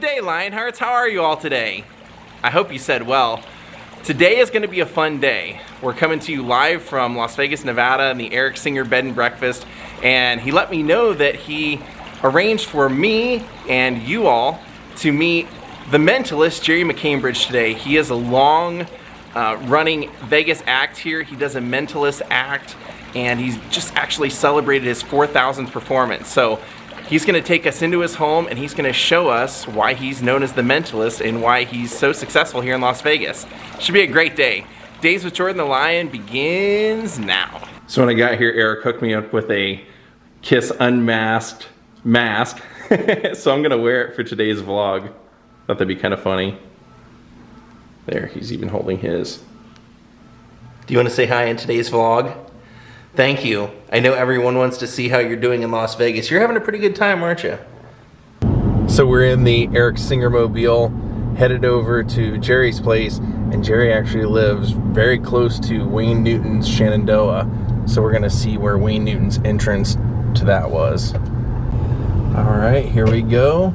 day, Lionhearts. How are you all today? I hope you said well. Today is going to be a fun day. We're coming to you live from Las Vegas, Nevada in the Eric Singer Bed and Breakfast, and he let me know that he arranged for me and you all to meet the mentalist, Gerry McCambridge, today. He is a long running Vegas act here. He does a mentalist act, and he's just actually celebrated his 4,000th performance. So he's going to take us into his home, and he's going to show us why he's known as the mentalist and why he's so successful here in Las Vegas. Should be a great day. Daze with Jordan the Lion begins now. So when I got here, Eric hooked me up with a Kiss unmasked mask. So I'm going to wear it for today's vlog. Thought that'd be kind of funny. There, he's even holding his. Do you want to say hi in today's vlog? Thank you. I know everyone wants to see how you're doing in Las Vegas. You're having a pretty good time, aren't you? So we're in the Eric Singer mobile, headed over to Gerry's place, and Gerry actually lives very close to Wayne Newton's Shenandoah. So we're gonna see where Wayne Newton's entrance to that was. All right, here we go.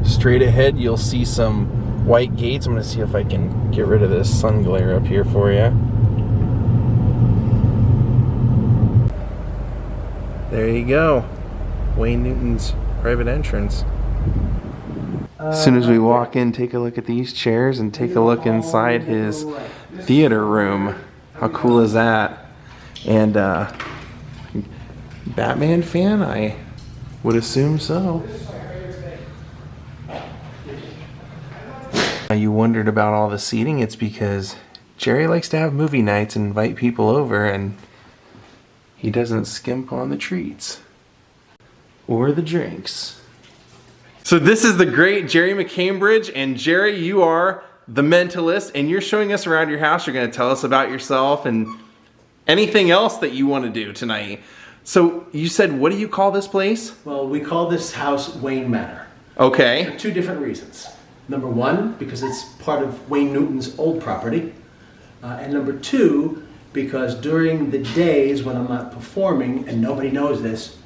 Straight ahead, you'll see some white gates. I'm gonna see if I can get rid of this sun glare up here for you. There you go, Wayne Newton's private entrance. As soon as we walk in, take a look at these chairs and take a look inside his theater room. How cool is that? And Batman fan? I would assume so. You wondered about all the seating. It's because Gerry likes to have movie nights and invite people over, and he doesn't skimp on the treats or the drinks. So this is the great Gerry McCambridge, and Gerry, you are the mentalist, and you're showing us around your house. You're going to tell us about yourself and anything else that you want to do tonight. So you said, what do you call this place? Well, we call this house Wayne Manor. Okay. For two different reasons. Number one, because it's part of Wayne Newton's old property. And number two, because during the days when I'm not performing, and nobody knows this,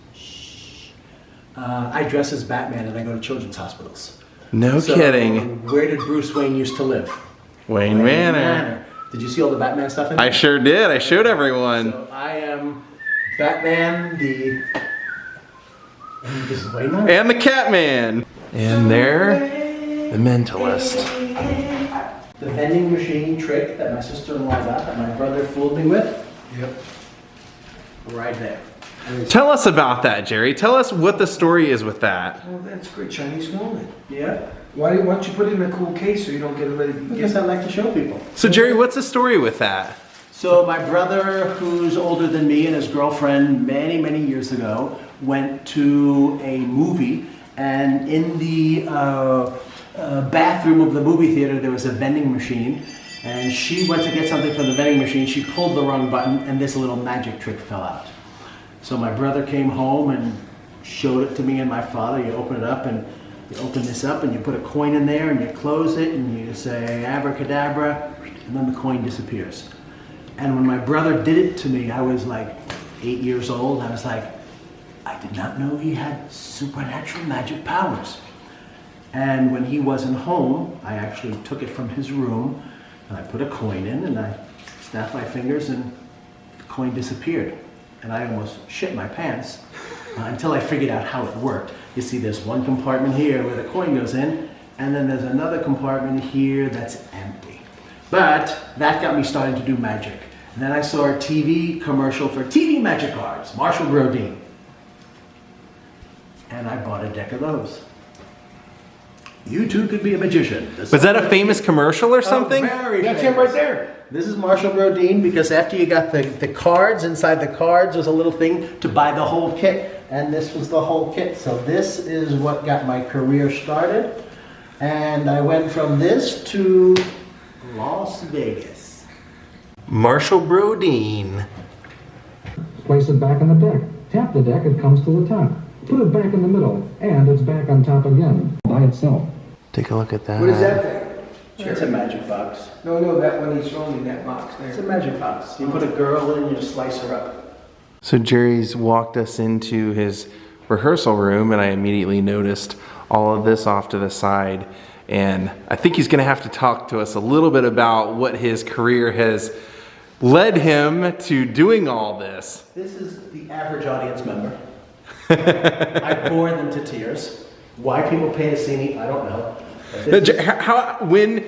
I dress as Batman and I go to children's hospitals. No kidding. Where did Bruce Wayne used to live? Wayne Manor. Did you see all the Batman stuff in there? I sure did. I showed everyone. So I am Batman, and this is Wayne Manor. And the Catman. And there, the mentalist. The vending machine trick that my sister-in-law got, that my brother fooled me with. Yep. Right there. Tell us about that, Gerry. Tell us what the story is with that. Well, that's great Chinese walnut. Yeah. Why don't you put it in a cool case so you don't get it ready? Because I like to show people. So Gerry, what's the story with that? So my brother, who's older than me, and his girlfriend many, many years ago, went to a movie, and in the bathroom of the movie theater there was a vending machine, and she went to get something from the vending machine. She pulled the wrong button, and this little magic trick fell out. So my brother came home and showed it to me and my father. You open it up, and you open this up, and you put a coin in there, and you close it, and you say abracadabra, and then the coin disappears. And when my brother did it to me, I was like 8 years old. I was like, I did not know he had supernatural magic powers. And when he wasn't home, I actually took it from his room, and I put a coin in, and I snapped my fingers, and the coin disappeared. And I almost shit my pants until I figured out how it worked. You see, there's one compartment here where the coin goes in, and then there's another compartment here that's empty. But that got me starting to do magic. And then I saw a TV commercial for TV magic cards, Marshall Brodeen. And I bought a deck of those. You too could be a magician. Was that a famous commercial or something? Very That's famous. him right there. This is Marshall Brodeen, because after you got the cards, inside the cards was a little thing to buy the whole kit, and this was the whole kit. So this is what got my career started, and I went from this to Las Vegas. Marshall Brodeen. Place it back on the deck. Tap the deck, it comes to the top. Put it back in the middle, and it's back on top again, by itself. Take a look at that. What is that thing? It's a magic box. No, that one he's showing me, that box there. It's a magic box. You put a girl in and you slice her up. So Gerry's walked us into his rehearsal room, and I immediately noticed all of this off to the side. And I think he's gonna have to talk to us a little bit about what his career has led him to doing all this. This is the average audience member. I bore them to tears. Why people pay to see me, I don't know. When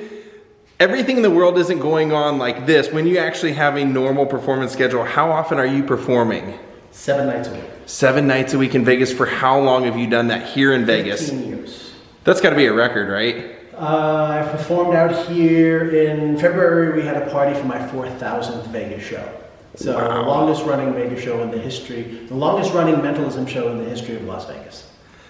everything in the world isn't going on like this, when you actually have a normal performance schedule, how often are you performing? 7 nights a week. 7 nights a week in Vegas. For how long have you done that here in Vegas? 15 years. That's got to be a record, right? I performed out here in February. We had a party for my 4,000th Vegas show. So Wow. the longest running Vegas show in the history, the longest running mentalism show in the history of Las Vegas.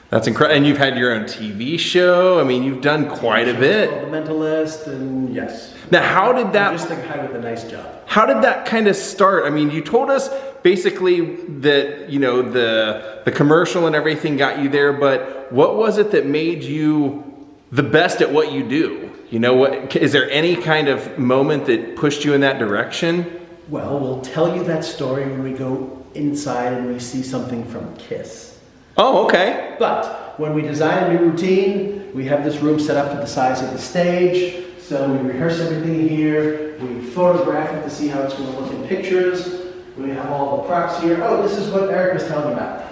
That's incredible. And you've had your own TV show. I mean, you've done quite a It's bit. called The Mentalist, and yes. Now, how did I'm that... just a guy with a nice job. How did that kind of start? I mean, you told us basically that, you know, the commercial and everything got you there, but what was it that made you the best at what you do? You know, what is there any kind of moment that pushed you in that direction? Well, we'll tell you that story when we go inside and we see something from KISS. Oh, okay. But when we design a new routine, we have this room set up for the size of the stage. So we rehearse everything here. We photograph it to see how it's going to look in pictures. We have all the props here. Oh, this is what Eric was telling me about.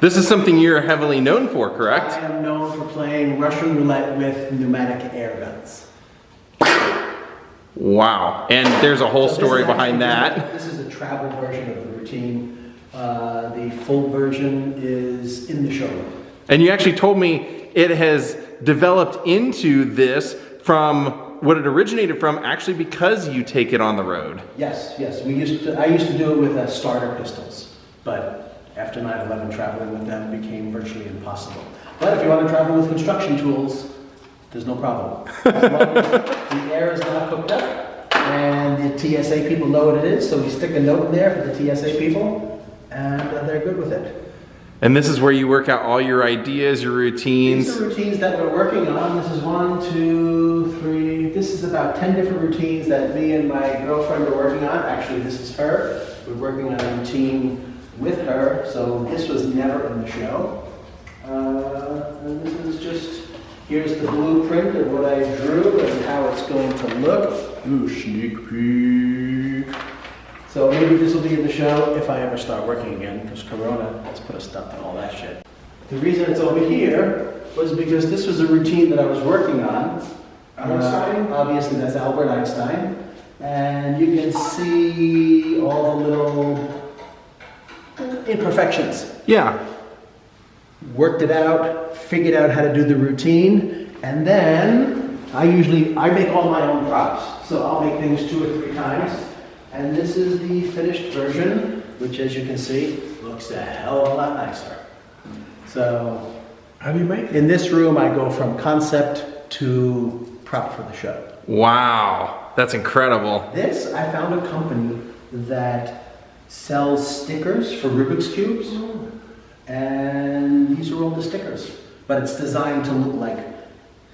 This is something you're heavily known for, correct? I am known for playing Russian roulette with pneumatic air guns. Wow. And there's a whole So this story is behind actually- that. This is a travel version of the routine. The full version is in the showroom. And you actually told me it has developed into this from what it originated from, actually because you take it on the road. Yes, yes. I used to do it with starter pistols, but after 9/11, traveling with them became virtually impossible. But if you want to travel with construction tools, there's no problem. As long as the air is not hooked up, and the TSA people know what it is, so we stick a note in there for the TSA people, and they're good with it. And this is where you work out all your ideas, your routines. These are routines that we're working on. This is 1, 2, 3. This is about 10 different routines that me and my girlfriend are working on. Actually, this is her. We're working on a routine with her, so this was never in the show. And this is just, here's the blueprint of what I drew and how it's going to look. Ooh, sneak peek. So maybe this will be in the show if I ever start working again, because Corona has put a stop to all that shit. The reason it's over here was because this was a routine that I was working on. Einstein? Obviously, that's Albert Einstein. And you can see all the little imperfections. Yeah. Worked it out, figured out how to do the routine, and then I make all my own props. So I'll make things 2 or 3 times. And this is the finished version, which as you can see, looks a hell of a lot nicer. So How do you make it? in this room, I go from concept to prop for the show. Wow. That's incredible. This, I found a company that sells stickers for Rubik's Cubes. And these are all the stickers. But it's designed to look like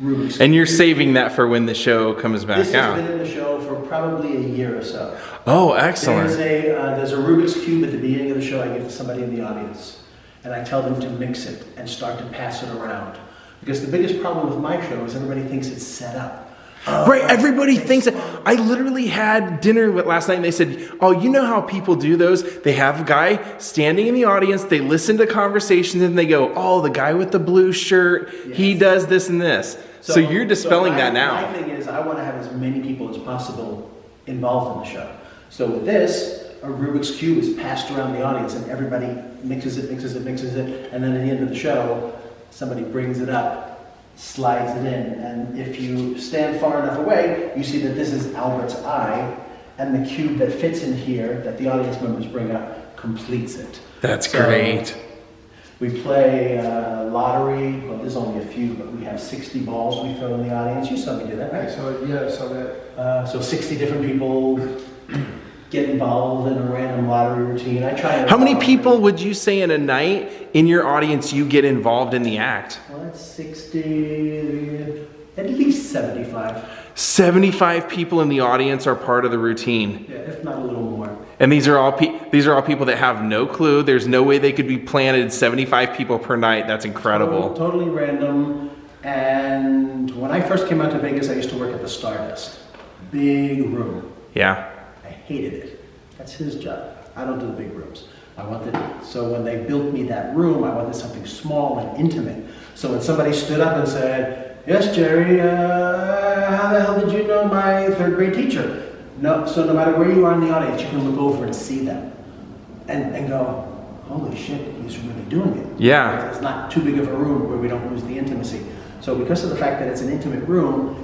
Rubik's Cube. And you're saving that for when the show comes back This has out. been in the show for probably a year or so. Oh, excellent. There's a Rubik's Cube at the beginning of the show I give to somebody in the audience. And I tell them to mix it and start to pass it around. Because the biggest problem with my show is everybody thinks it's set up. Right, everybody thinks that. I literally had dinner with last night and they said, oh, you know how people do those? They have a guy standing in the audience, they listen to conversations and they go, oh, the guy with the blue shirt, he Yes. does this and this. So you're dispelling that now. My thing is I want to have as many people as possible involved in the show. So with this, a Rubik's Cube is passed around the audience and everybody mixes it, and then at the end of the show, somebody brings it up, slides it in, and if you stand far enough away, you see that this is Albert's eye, and the cube that fits in here, that the audience members bring up, completes it. That's So, great. We play lottery. Well, there's only a few, but we have 60 balls we throw in the audience. You saw me do that, right? I saw that. So 60 different people get involved in a random lottery routine. I try. How many people would you say in a night in your audience you get involved in the act? Well, that's 60, at least 75. 75 people in the audience are part of the routine. Yeah, if not a little more. And these are all people that have no clue. There's no way they could be planted 75 people per night. That's incredible. Totally random. And when I first came out to Vegas, I used to work at the Stardust. Big room. Yeah. I hated it. That's his job. I don't do the big rooms. So when they built me that room, I wanted something small and intimate. So when somebody stood up and said, "Yes, Gerry, how the hell did you know my third grade teacher?" No, so no matter where you are in the audience, you can look over and see them and go, "Holy shit, he's really doing it." Yeah. It's not too big of a room where we don't lose the intimacy. So because of the fact that it's an intimate room,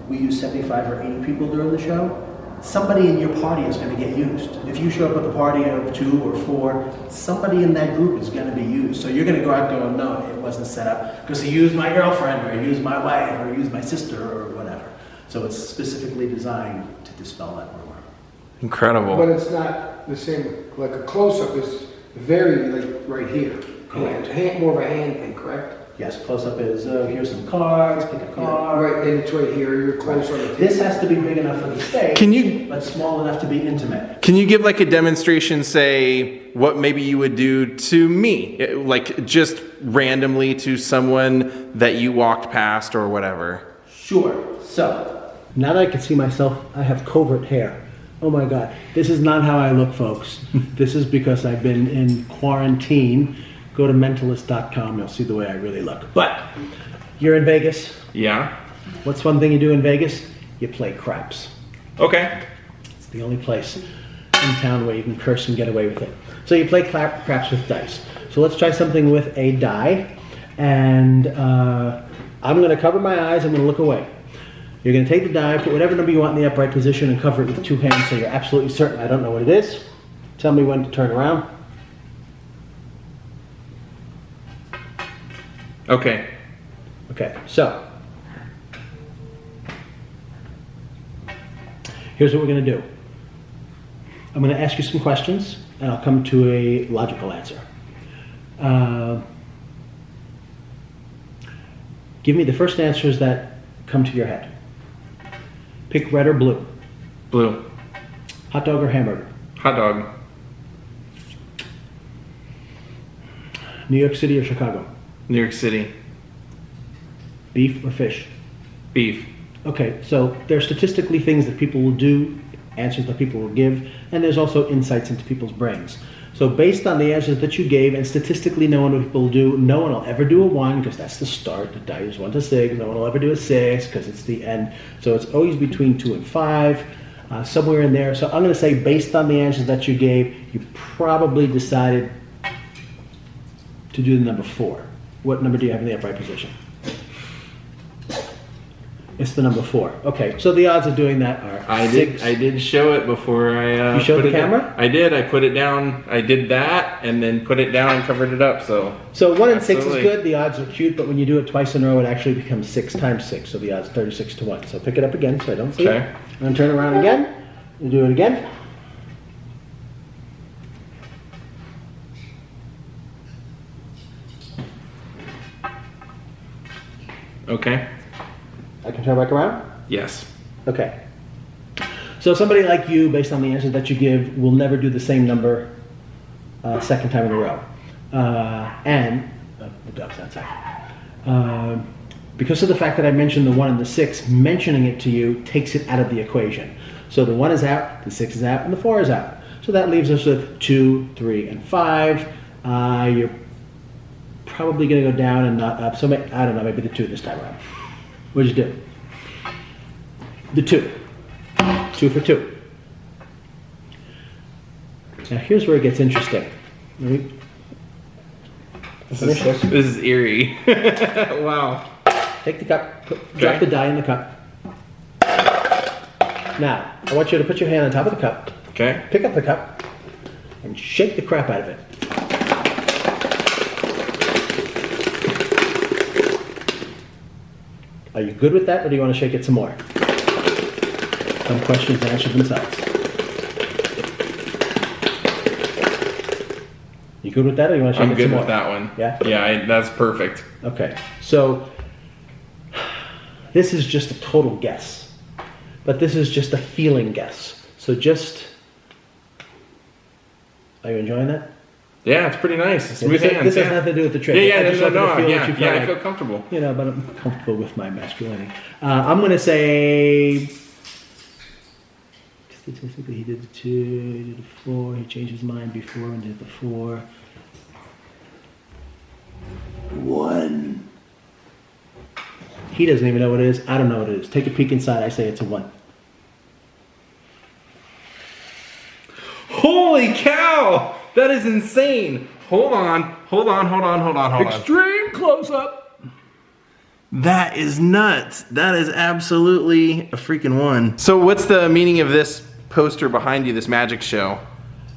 we use 75 or 80 people during the show. Somebody in your party is going to get used. If you show up at the party of 2 or 4, somebody in that group is going to be used. So you're going to go out going, "No, it wasn't set up because he used my girlfriend or he used my wife or he used my sister or whatever." So it's specifically designed to dispel that rumor. Incredible. But it's not the same, like a close-up is very, like, right here. Correct. More of a hand thing, correct? Yes, close-up is, here's some cards, pick a card. Right, and it's right here, you're close on the table. This has to be big enough for the stage, but small enough to be intimate. Can you give like a demonstration, say, what maybe you would do to me? Like just randomly to someone that you walked past or whatever? Sure. So, now that I can see myself, I have covert hair. Oh my God. This is not how I look, folks. This is because I've been in quarantine. Go to mentalist.com, you'll see the way I really look. But, you're in Vegas. Yeah. What's one thing you do in Vegas? You play craps. Okay. It's the only place in town where you can curse and get away with it. So you play craps with dice. So let's try something with a die. And I'm going to cover my eyes, I'm going to look away. You're going to take the die, put whatever number you want in the upright position and cover it with 2 hands so you're absolutely certain I don't know what it is. Tell me when to turn around. Okay. Okay, so here's what we're going to do. I'm going to ask you some questions, and I'll come to a logical answer. Give me the first answers that come to your head. Pick red or blue. Blue. Hot dog or hamburger. Hot dog. New York City or Chicago. New York City. Beef or fish. Beef. Okay, so there are statistically things that people will do, answers that people will give, and there's also insights into people's brains. So based on the answers that you gave, and statistically knowing what people will do, no one will ever do a 1 because that's the start. The die is 1 to 6. No one will ever do a 6 because it's the end. So it's always between 2 and 5, somewhere in there. So I'm going to say based on the answers that you gave, you probably decided to do the number 4. What number do you have in the upright position? It's the number 4. Okay, so the odds of doing that are 6. I did show it before I You showed put the it down. camera? I did. I put it down. I did that and then put it down and covered it up. So 1 and 6 is Absolutely. good. The odds are cute, but when you do it twice in a row, it actually becomes 6 times 6. So the odds 36 to 1. So pick it up again so I don't see Okay. it. I'm going to turn around again. You do it again. Okay. I can turn back around? Yes. Okay. So somebody like you, based on the answer that you give, will never do the same number second time in a row. The dog's outside. Because of the fact that I mentioned the 1 and the 6, mentioning it to you takes it out of the equation. So the 1 is out, the 6 is out, and the 4 is out. So that leaves us with 2, 3, and 5. You're probably going to go down and not up. So I don't know, maybe the 2 this time around. What'd you do? The 2. 2 for 2. Now here's where it gets interesting. This is eerie. Wow. Take the cup, drop the die in the cup. Now, I want you to put your hand on top of the cup, Okay. pick up the cup, and shake the crap out of it. Are you good with that, or do you want to shake it some more? Some questions answer themselves. You good with that, or do you want to shake I'm it good some more? with that one. Yeah? Yeah, that's perfect. Okay, so this is just a total guess, but this is just a feeling guess. So just Are you enjoying that? Yeah, it's pretty nice. It's smooth hands. This has yeah. nothing to do with the trick. Yeah, I just wanted to feel what you felt I like. feel comfortable. You know, but I'm comfortable with my masculinity. I'm going to say, statistically, he did the 2, he did the 4, he changed his mind before and did the 4. 1. He doesn't even know what it is. I don't know what it is. Take a peek inside. I say it's a 1. Holy cow! That is insane. Hold on. Extreme close-up. That is nuts. That is absolutely a freaking 1. So what's the meaning of this poster behind you, this magic show?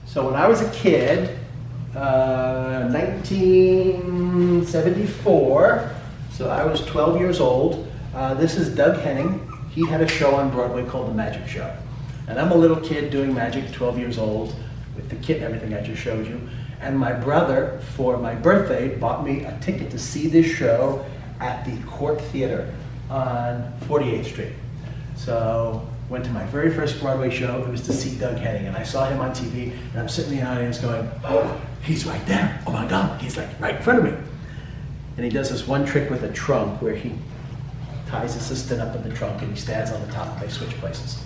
So when I was a kid, 1974, so I was 12 years old. This is Doug Henning. He had a show on Broadway called The Magic Show. And I'm a little kid doing magic, 12 years old, with the kit and everything I just showed you. And my brother, for my birthday, bought me a ticket to see this show at the Court Theater on 48th Street. So went to my very first Broadway show. It was to see Doug Henning, and I saw him on TV, and I'm sitting in the audience going, oh, he's right there. Oh my God, he's like right in front of me. And he does this one trick with a trunk where he ties his assistant up in the trunk and he stands on the top and they switch places.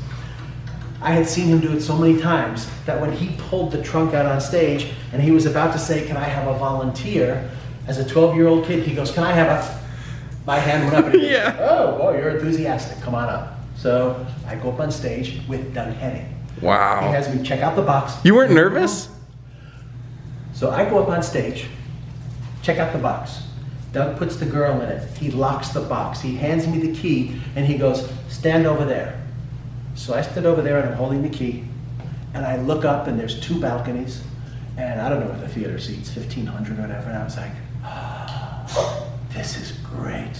I had seen him do it so many times that when he pulled the trunk out on stage and he was about to say, can I have a volunteer? As a 12-year-old kid, he goes, can I have a... My hand went up and he goes, Yeah. oh, well, you're enthusiastic, come on up. So I go up on stage with Doug Henning. Wow. He has me check out the box. You weren't nervous? So I go up on stage, check out the box. Doug puts the girl in it. He locks the box. He hands me the key and he goes, stand over there. So I stood over there and I'm holding the key and I look up and there's 2 balconies and I don't know what the theater seats, 1,500 or whatever, and I was like, oh, this is great.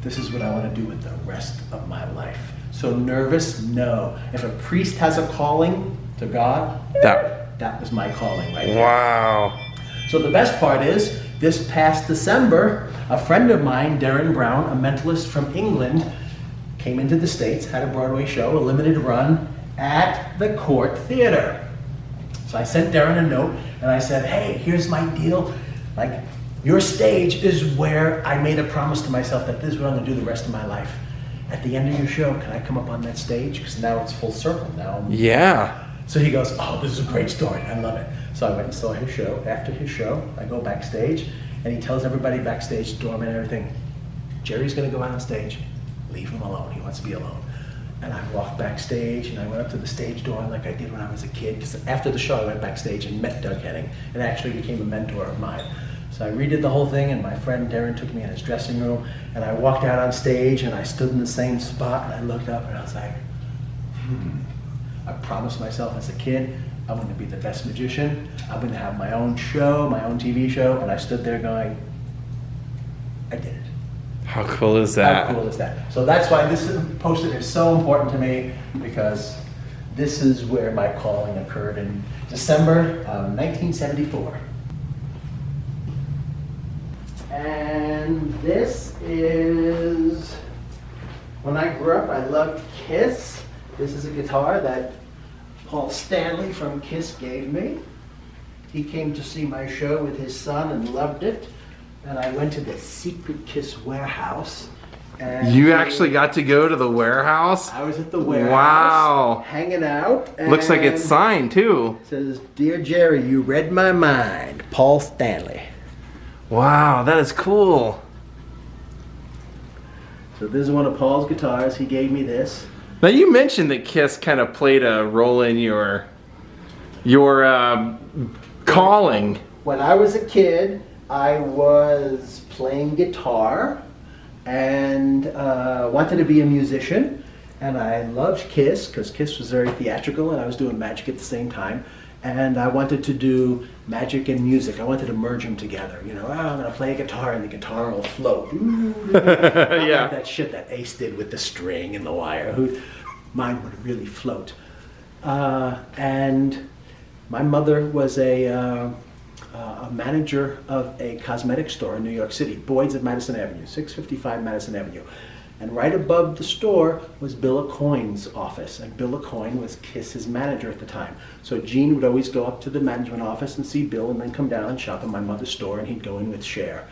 This is what I want to do with the rest of my life. So nervous? No. If a priest has a calling to God, that was my calling right there. Wow. So the best part is, this past December, a friend of mine, Darren Brown, a mentalist from England, came into the States, had a Broadway show, a limited run, at the Court Theater. So I sent Darren a note and I said, hey, here's my deal. Like, your stage is where I made a promise to myself that this is what I'm gonna do the rest of my life. At the end of your show, can I come up on that stage? Because now it's full circle now. Yeah. So he goes, oh, this is a great story, I love it. So I went and saw his show. After his show, I go backstage and he tells everybody backstage, doorman and everything, Gerry's gonna go out on stage, leave him alone, he wants to be alone. And I walked backstage and I went up to the stage door like I did when I was a kid, because after the show I went backstage and met Doug Henning and actually became a mentor of mine. So I redid the whole thing and my friend Darren took me in his dressing room and I walked out on stage and I stood in the same spot and I looked up and I was like, I promised myself as a kid, I'm going to be the best magician. I'm going to have my own show, my own TV show. And I stood there going, I did it. How cool is that? How cool is that? So that's why this poster is so important to me, because this is where my calling occurred in December of 1974. And this is, when I grew up, I loved Kiss. This is a guitar that Paul Stanley from Kiss gave me. He came to see my show with his son and loved it. And I went to the secret Kiss warehouse. And You actually got to go to the warehouse? I was at the warehouse. Wow. Hanging out. And Looks like it's signed too. it says, Dear Gerry, you read my mind. Paul Stanley. Wow, that is cool. So this is one of Paul's guitars. He gave me this. Now you mentioned that Kiss kind of played a role in your calling. When I was a kid, I was playing guitar and wanted to be a musician. And I loved Kiss, because Kiss was very theatrical and I was doing magic at the same time. And I wanted to do magic and music. I wanted to merge them together. You know, I'm going to play a guitar and the guitar will float. Yeah. Like that shit that Ace did with the string and the wire. Mine would really float. And my mother was a manager of a cosmetic store in New York City, Boyd's at Madison Avenue, 655 Madison Avenue. And right above the store was Bill Aucoin's office, and Bill Aucoin was Kiss's manager at the time. So Gene would always go up to the management office and see Bill, and then come down and shop at my mother's store, and he'd go in with Cher.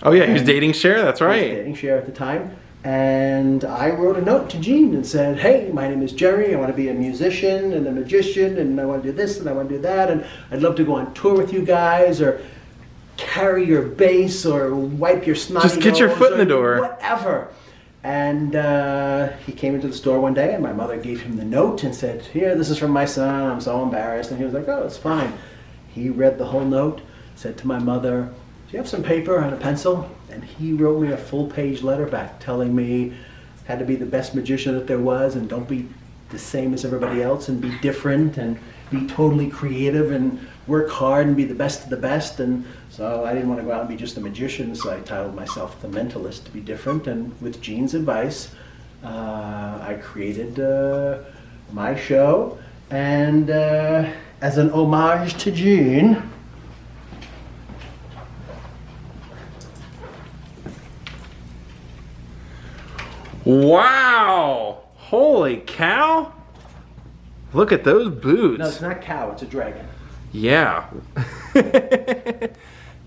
Oh yeah, he was dating Cher, that's right. He was dating Cher at the time. And I wrote a note to Gene and said, hey, my name is Gerry, I want to be a musician and a magician, and I want to do this and I want to do that, and I'd love to go on tour with you guys, or carry your bass, or wipe your snotty nose. Just get your foot in the door. Whatever. And he came into the store one day, and my mother gave him the note and said, here, this is from my son, I'm so embarrassed. And he was like, oh, it's fine. He read the whole note, said to my mother, do you have some paper and a pencil? And he wrote me a full-page letter back telling me I had to be the best magician that there was, and don't be the same as everybody else, and be different, and be totally creative, and work hard, and be the best of the best. And so I didn't want to go out and be just a magician, so I titled myself The Mentalist, to be different. And with Gene's advice, I created my show, and as an homage to Gene, wow! Holy cow! Look at those boots. no, it's not cow, it's a dragon. Yeah.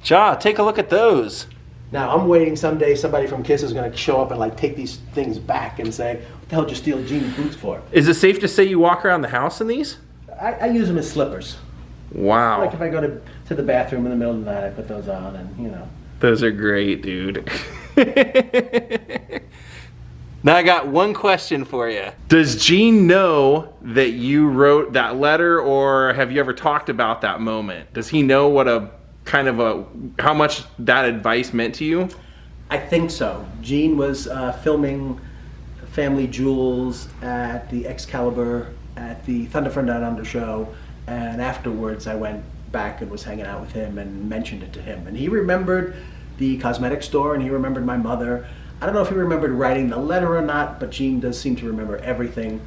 Ja, take a look at those. Now I'm waiting someday somebody from Kiss is going to show up and like take these things back and say, what the hell did you steal Gene's boots for? Is it safe to say you walk around the house in these? I use them as slippers. Wow. Like if I go to the bathroom in the middle of the night, I put those on, and you know. Those are great, dude. Now I got one question for you. Does Gene know that you wrote that letter, or have you ever talked about that moment? Does he know what how much that advice meant to you? I think so. Gene was filming Family Jewels at the Excalibur at the Thunder from Down Under show, and afterwards I went back and was hanging out with him and mentioned it to him, and he remembered the cosmetic store, and he remembered my mother. I don't know if he remembered writing the letter or not, but Gene does seem to remember everything.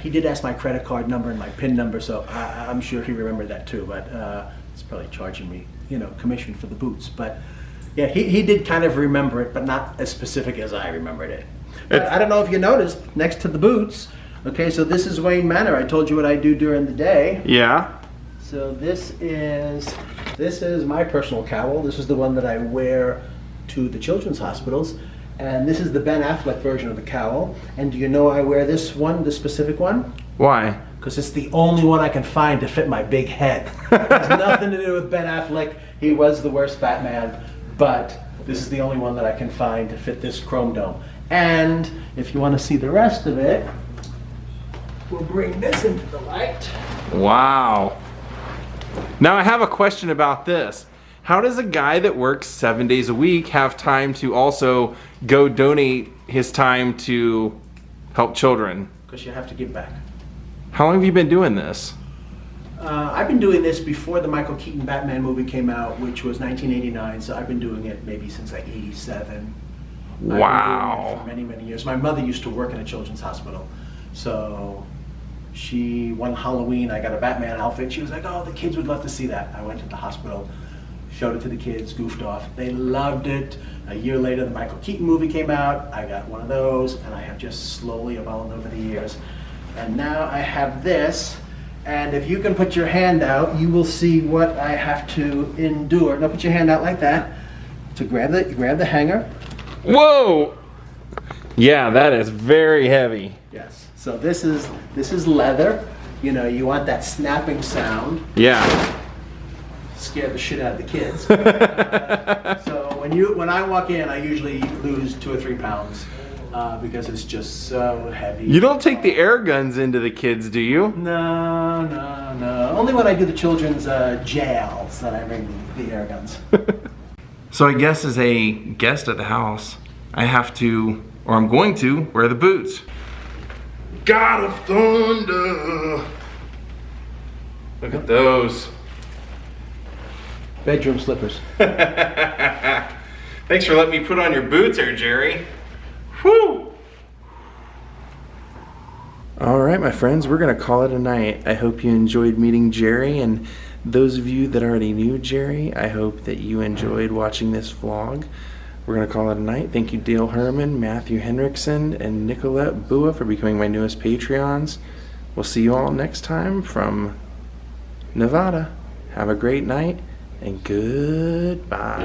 He did ask my credit card number and my PIN number, so I'm sure he remembered that too, but he's probably charging me, you know, commission for the boots. But yeah, he did kind of remember it, but not as specific as I remembered it. But I don't know if you noticed, next to the boots, okay, so this is Wayne Manor. I told you what I do during the day. Yeah. So this is my personal cowl. This is the one that I wear to the children's hospitals. And this is the Ben Affleck version of the cowl. And do you know I wear this one, this specific one? Why? Because it's the only one I can find to fit my big head. It has nothing to do with Ben Affleck. He was the worst Batman, but this is the only one that I can find to fit this chrome dome. And if you want to see the rest of it, we'll bring this into the light. Wow. Now I have a question about this. How does a guy that works 7 days a week have time to also go donate his time to help children? Because you have to give back. How long have you been doing this? I've been doing this before the Michael Keaton Batman movie came out, which was 1989, so I've been doing it maybe since like 87. Wow. I've been doing it for many, many years. My mother used to work in a children's hospital, so one Halloween I got a Batman outfit. She was like, oh, the kids would love to see that. I went to the hospital, showed it to the kids, goofed off. They loved it. A year later, the Michael Keaton movie came out. I got one of those, and I have just slowly evolved over the years. And now I have this, and if you can put your hand out, you will see what I have to endure. Now put your hand out like that to grab the hanger. Whoa! Yeah, that is very heavy. Yes. So this is leather. You know, you want that snapping sound. Yeah. Scare the shit out of the kids. So when I walk in, I usually lose 2 or 3 pounds because it's just so heavy. You don't take the air guns into the kids, do you? No. Only when I do the children's jails that I bring the air guns. So I guess as a guest at the house, I have to, or I'm going to, wear the boots. God of Thunder. Look at those. Bedroom slippers. Thanks for letting me put on your boots there, Gerry. Whew. All right, my friends, we're gonna call it a night. I hope you enjoyed meeting Gerry, and those of you that already knew Gerry, I hope that you enjoyed watching this vlog. we're gonna call it a night. Thank you, Dale Herman, Matthew Henriksen, and Nicolette Bua for becoming my newest Patreons. We'll see you all next time from Nevada. Have a great night and goodbye.